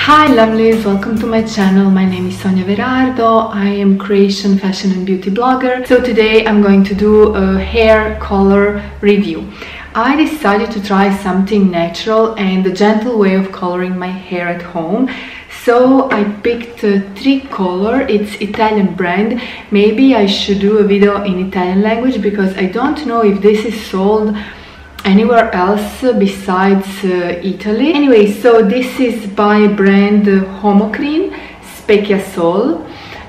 Hi lovelies, welcome to my channel. My name is Sonia Verardo. I am creation, fashion and beauty blogger. So today I'm going to do a hair color review. I decided to try something natural and a gentle way of coloring my hair at home. So I picked Tricolor, it's Italian brand. Maybe I should do a video in Italian language because I don't know if this is sold anywhere else besides Italy. Anyway, so this is by brand Homocrin Specchiasol,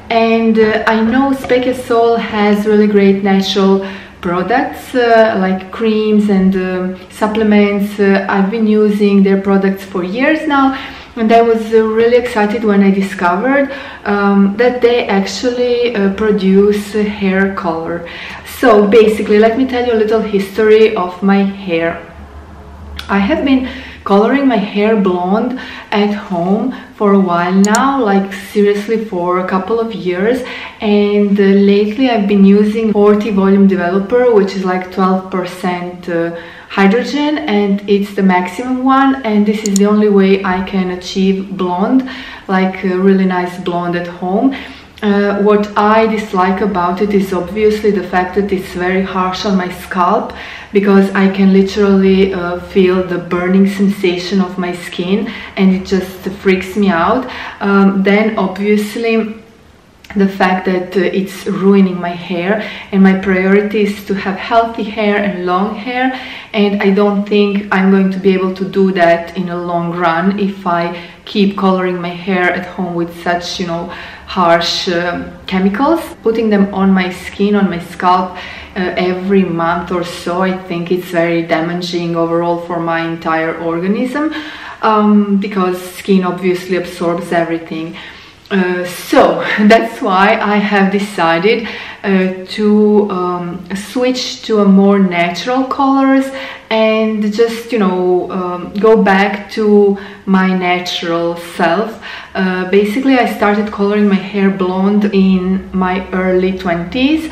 and I know Specchiasol has really great natural products like creams and supplements. I've been using their products for years now, and I was really excited when I discovered that they actually produce hair color. So basically, let me tell you a little history of my hair. I have been coloring my hair blonde at home for a while now, like seriously for a couple of years, and lately I've been using 40 volume developer, which is like 12% hydrogen, and it's the maximum one, and this is the only way I can achieve blonde, like a really nice blonde at home. What I dislike about it is obviously the fact that it's very harsh on my scalp, because I can literally feel the burning sensation of my skin and it just freaks me out. Then obviously the fact that it's ruining my hair, and my priority is to have healthy hair and long hair, and I don't think I'm going to be able to do that in a long run if I keep coloring my hair at home with such, you know, harsh chemicals. Putting them on my skin, on my scalp every month or so, I think it's very damaging overall for my entire organism, because skin obviously absorbs everything. So that's why I have decided to switch to a more natural colors and just, you know, go back to my natural self. Basically, I started coloring my hair blonde in my early 20s,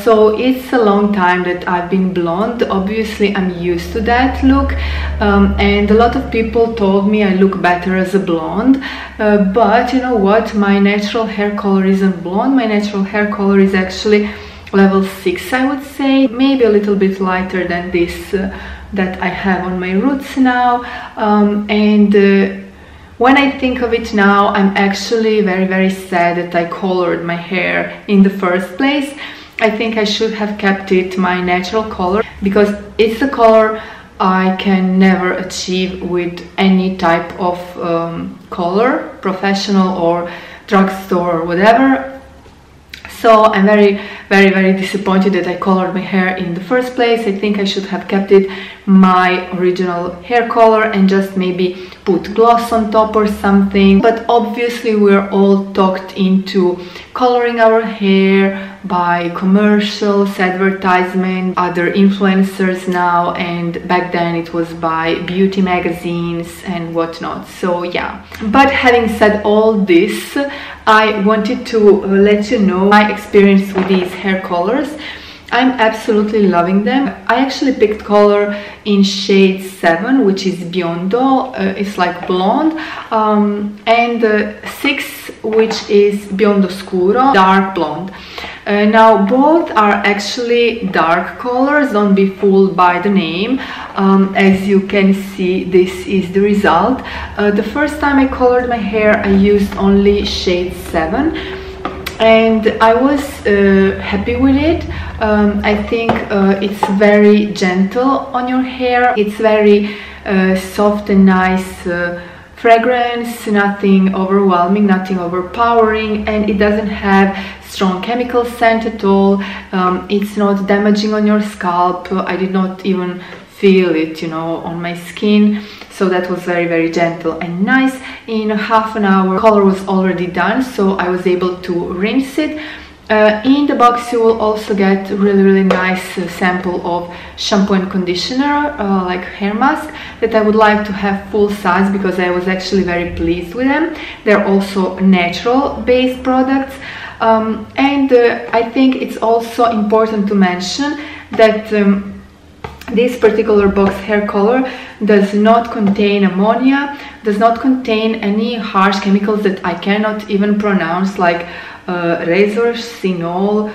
so it's a long time that I've been blonde. Obviously, I'm used to that look, and a lot of people told me I look better as a blonde, but you know what, my natural hair color isn't blonde. My natural hair color is actually level 6, I would say, maybe a little bit lighter than this that I have on my roots now, and when I think of it now, I'm actually very sad that I colored my hair in the first place. I think I should have kept it my natural color, because it's a color I can never achieve with any type of color, professional or drugstore or whatever. So I'm very disappointed that I colored my hair in the first place. I think I should have kept it my original hair color and just maybe put gloss on top or something. But obviously we're all talked into coloring our hair by commercials, advertisement, other influencers now, and back then it was by beauty magazines and whatnot. So yeah, but having said all this, I wanted to let you know my experience with these hair colors. I'm absolutely loving them. I actually picked color in shade 7, which is Biondo, it's like blonde, and 6, which is Biondo Scuro, dark blonde. Now both are actually dark colors, don't be fooled by the name. As you can see, this is the result. The first time I colored my hair, I used only shade 7. And I was happy with it. I think it's very gentle on your hair. It's very soft and nice fragrance, nothing overwhelming, nothing overpowering, and it doesn't have strong chemical scent at all. It's not damaging on your scalp. I did not even feel it, you know, on my skin. So that was very gentle and nice. In half an hour, color was already done, so I was able to rinse it. In the box you will also get really nice sample of shampoo and conditioner, like hair mask, that I would like to have full size because I was actually very pleased with them. They're also natural based products, and I think it's also important to mention that This particular box hair color does not contain ammonia, does not contain any harsh chemicals that I cannot even pronounce, like resorcinol,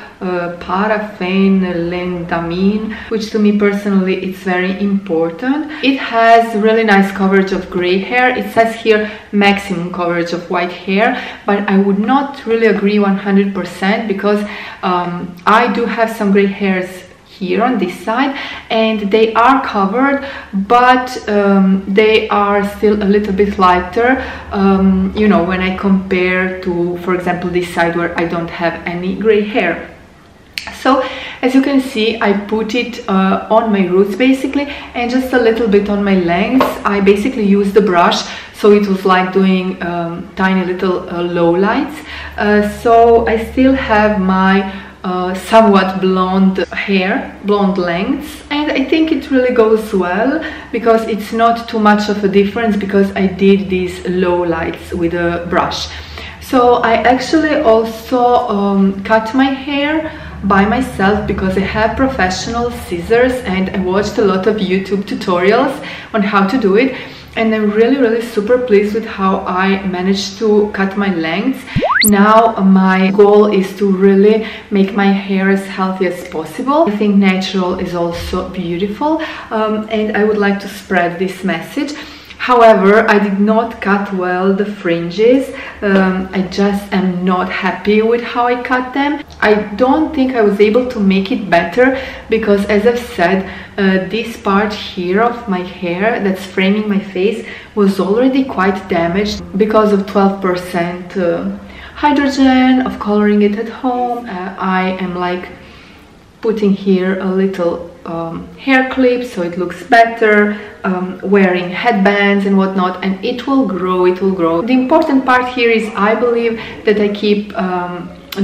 paraffenylendamine, which to me personally it's very important. It has really nice coverage of gray hair. It says here maximum coverage of white hair, but I would not really agree 100% because I do have some gray hairs here on this side and they are covered, but they are still a little bit lighter, you know, when I compare to, for example, this side where I don't have any gray hair. So as you can see, I put it on my roots basically, and just a little bit on my lengths. I basically used the brush, so it was like doing tiny little low lights. So I still have my somewhat blonde hair, blonde lengths, and I think it really goes well because it's not too much of a difference because I did these low lights with a brush. So I actually also cut my hair by myself because I have professional scissors and I watched a lot of YouTube tutorials on how to do it, and I'm really super pleased with how I managed to cut my lengths. Now my goal is to really make my hair as healthy as possible. I think natural is also beautiful, and I would like to spread this message. However, I did not cut well the fringes. I just am not happy with how I cut them. I don't think I was able to make it better because, as I've said, this part here of my hair that's framing my face was already quite damaged because of 12% hydrogen of coloring it at home. I am like putting here a little hair clip so it looks better, wearing headbands and whatnot, and it will grow, it will grow. The important part here is I believe that I keep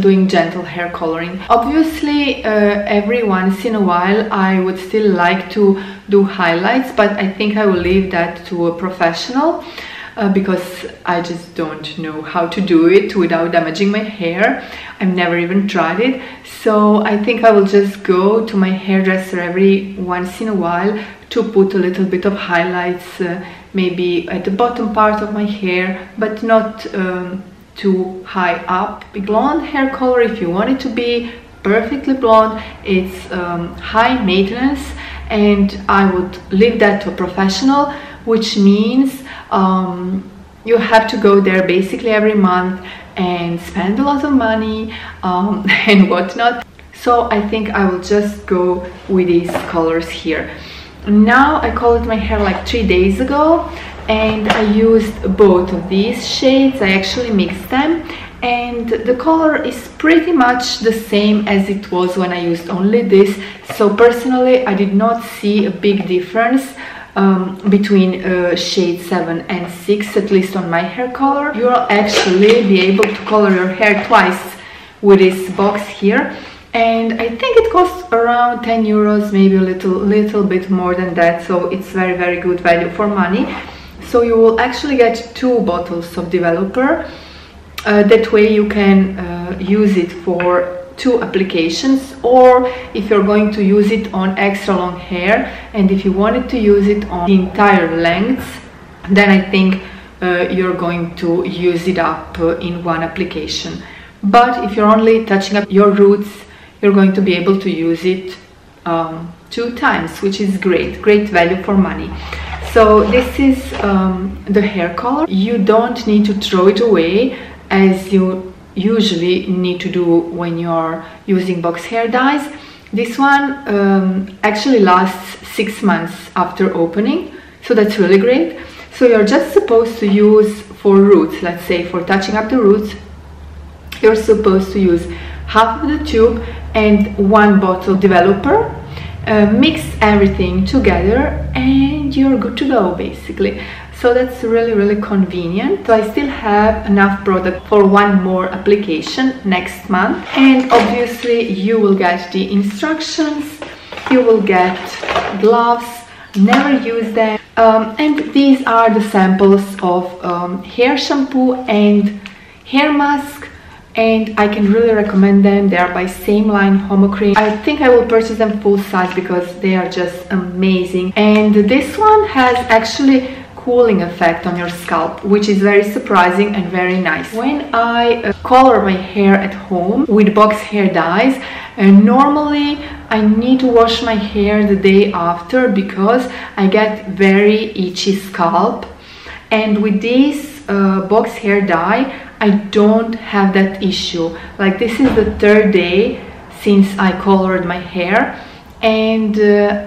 doing gentle hair coloring. Obviously every once in a while I would still like to do highlights, but I think I will leave that to a professional because I just don't know how to do it without damaging my hair. I've never even tried it, so I think I will just go to my hairdresser every once in a while to put a little bit of highlights, maybe at the bottom part of my hair, but not too high up. Blonde hair color, if you want it to be perfectly blonde, it's high maintenance, and I would leave that to a professional, which means you have to go there basically every month and spend a lot of money and whatnot. So I think I will just go with these colors here. Now I colored my hair like 3 days ago, and I used both of these shades. I actually mixed them, and the color is pretty much the same as it was when I used only this. So personally I did not see a big difference between shade 7 and 6, at least on my hair color. You'll actually be able to color your hair twice with this box here, and I think it costs around 10 euros, maybe a little bit more than that, so it's very good value for money. So you will actually get 2 bottles of developer. That way you can use it for 2 applications, or if you're going to use it on extra long hair and if you wanted to use it on the entire length, then I think you're going to use it up in 1 application. But if you're only touching up your roots, you're going to be able to use it 2 times, which is great value for money. So this is the hair color. You don't need to throw it away as you usually need to do when you're using box hair dyes. This one actually lasts 6 months after opening, so that's really great. So you're just supposed to use for roots, let's say for touching up the roots, you're supposed to use half of the tube and 1 bottle developer. Mix everything together and you're good to go basically. So that's really convenient. So I still have enough product for 1 more application next month, and obviously you will get the instructions, you will get gloves, never use them, and these are the samples of hair shampoo and hair mask and I can really recommend them. They are by same line Homocrin. I think I will purchase them full size because they are just amazing. And this one has actually cooling effect on your scalp, which is very surprising and very nice. When I color my hair at home with box hair dyes, normally I need to wash my hair the day after because I get very itchy scalp, and with this box hair dye I don't have that issue. Like, this is the third day since I colored my hair, and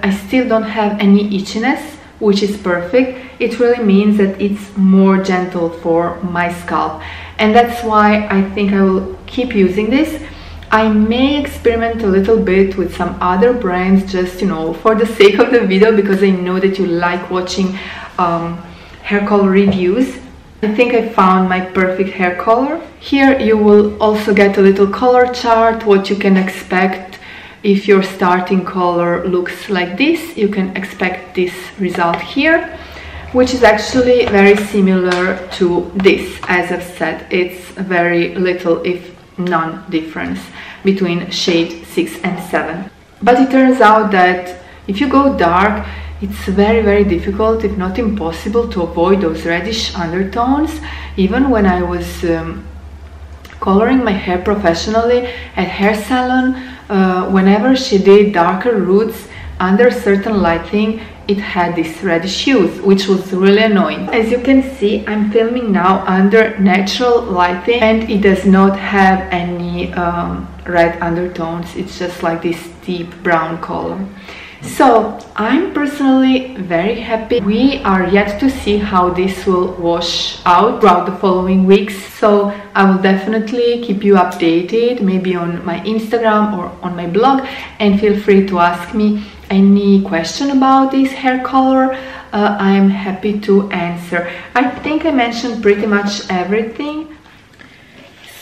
I still don't have any itchiness, which is perfect. It really means that it's more gentle for my scalp, and that's why I think I will keep using this. I may experiment a little bit with some other brands, just, you know, for the sake of the video, because I know that you like watching hair color reviews. I think I found my perfect hair color. Here you will also get a little color chart, what you can expect. If your starting color looks like this, you can expect this result here, which is actually very similar to this. As I've said, it's very little, if none, difference between shade 6 and 7. But it turns out that if you go dark, it's very difficult, if not impossible, to avoid those reddish undertones. Even when I was coloring my hair professionally at hair salon, whenever she did darker roots under certain lighting, it had these reddish hues, which was really annoying. As you can see, I'm filming now under natural lighting, and it does not have any red undertones. It's just like this deep brown color. So I'm personally very happy. We are yet to see how this will wash out throughout the following weeks, so I will definitely keep you updated, maybe on my Instagram or on my blog, and feel free to ask me any question about this hair color. I am happy to answer. I think I mentioned pretty much everything.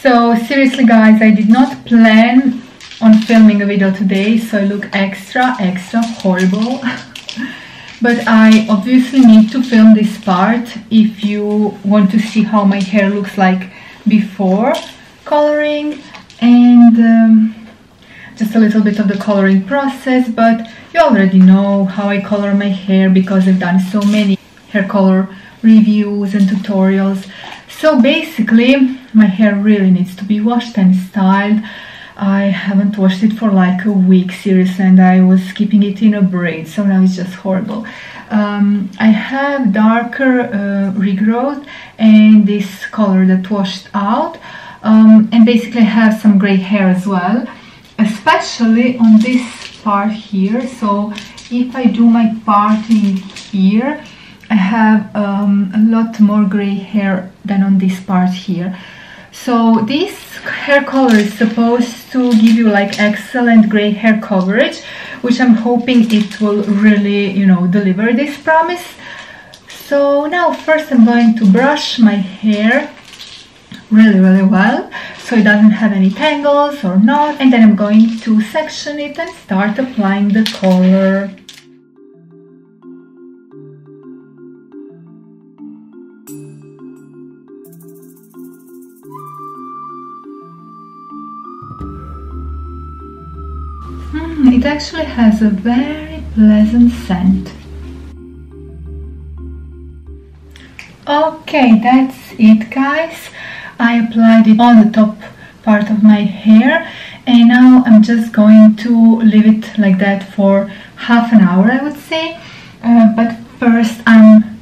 So seriously guys, I did not plan on filming a video today, so I look extra horrible. But I obviously need to film this part if you want to see how my hair looks like before coloring, and just a little bit of the coloring process. But you already know how I color my hair because I've done so many hair color reviews and tutorials. So basically my hair really needs to be washed and styled. I haven't washed it for like a week, seriously, and I was keeping it in a braid, so now it's just horrible. I have darker regrowth and this color that washed out, and basically I have some gray hair as well, especially on this part here. So if I do my parting here, I have a lot more gray hair than on this part here. So this hair color is supposed to give you like excellent gray hair coverage, which I'm hoping it will really, you know, deliver this promise. So now first I'm going to brush my hair really well, so it doesn't have any tangles or knots, and then I'm going to section it and start applying the color. It actually has a very pleasant scent. Okay, that's it guys. I applied it on the top part of my hair, and now I'm just going to leave it like that for half an hour, I would say. But first I'm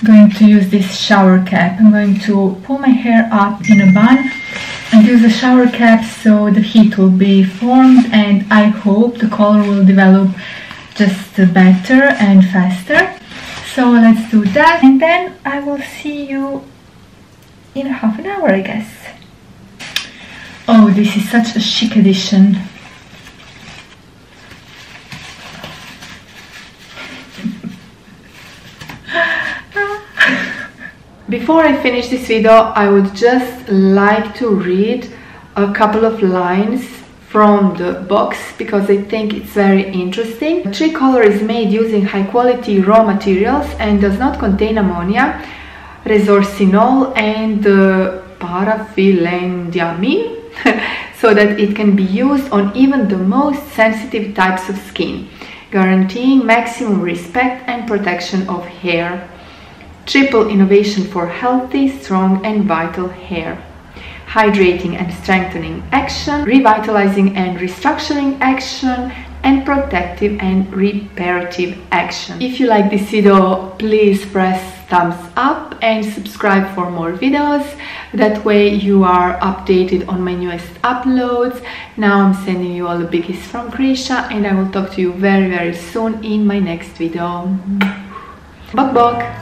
going to use this shower cap. I'm going to pull my hair up in a bun and use the shower cap so the heat will be formed, and I hope the color will develop just better and faster. So let's do that, and then I will see you in half an hour, I guess. Oh, this is such a chic edition. Before I finish this video, I would just like to read a couple of lines from the box because I think it's very interesting. Tricolor is made using high quality raw materials and does not contain ammonia, resorcinol and paraphylendiamine. so that it can be used on even the most sensitive types of skin, guaranteeing maximum respect and protection of hair. Triple innovation for healthy, strong and vital hair. Hydrating and strengthening action, revitalizing and restructuring action, and protective and reparative action. If you like this video, please press thumbs up and subscribe for more videos. That way you are updated on my newest uploads. Now I'm sending you all the biggies from Croatia, and I will talk to you very soon in my next video. Bok bok!